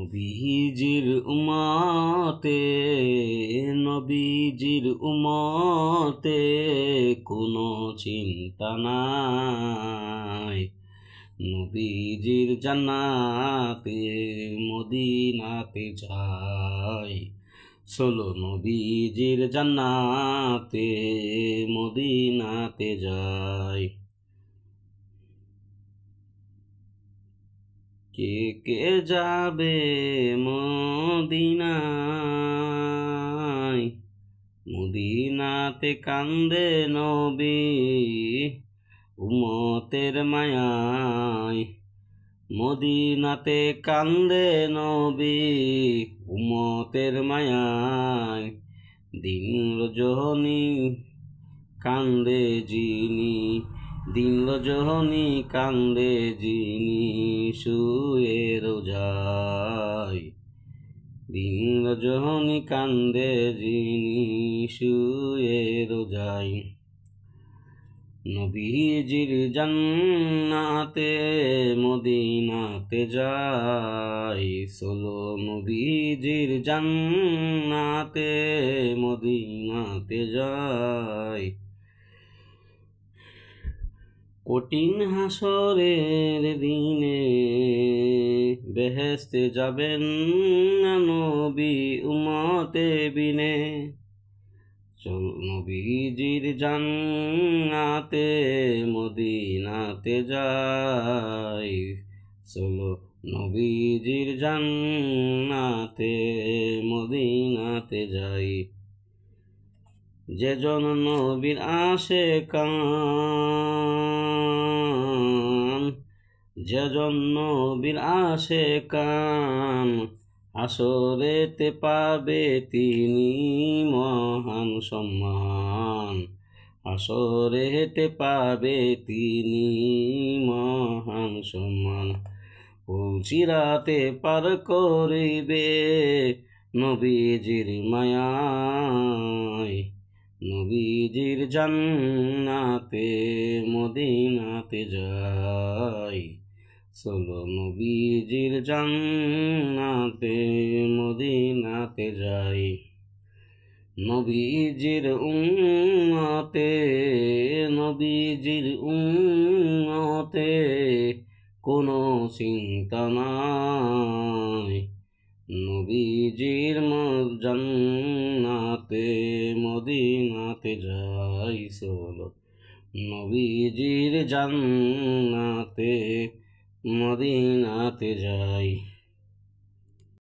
নবীজির উম্মতে নবীজির উম্মতে কোনো চিন্তা নাই। নবীজির জান্নাতে মদিনাতে যাই। চলো নবীজির জান্নাতে মদিনাতে যাই। কে কে যাবে মদিনায়? মদিনাতে কান্দে নবী উম্মতের মায়ায়। মদিনাতে কান্দে নবী উম্মতের মায়ায়। দিন রজনী কান্দে যিনি, দিন রজনী কান্দে যিনি শুয়ে রোজায়। দিন রজনী কান্দে যিনি শুয়ে রোজায়। নবীজির জান্নাতে মদিনাতে যাই। চলো নবীজির জান্নাতে মদিনাতে যাই। কঠিন হাসরের দিনে বেহেশতে যাবেন না নবী উম্মতে বিনে। চল নবীজির জান্নাতে মদিনাতে যাই। চলো নবীজির জান্নাতে মদিনাতে যাই। যেজন নবীর আশিকান, যেজন নবীর আশিকান, হাসরেতে পাবে তিনি মহান সম্মান। হাসরেতে পাবে তিনি মহান সম্মান। ফুলসিরাতে পার করিবে নবীজির মায়ায়। নবীজির জান্নাতে মদিনাতে যাই। চলো নবীজির জান্নাতে মদিনাতে যাই। নবীজির উম্মতে নবীজির উম্মতে কোনো চিন্তা নাই। নবীজির জান্নাতে মদিনাতে যাই। চলো নবীজির জান্নাতে মদিনাতে যাই।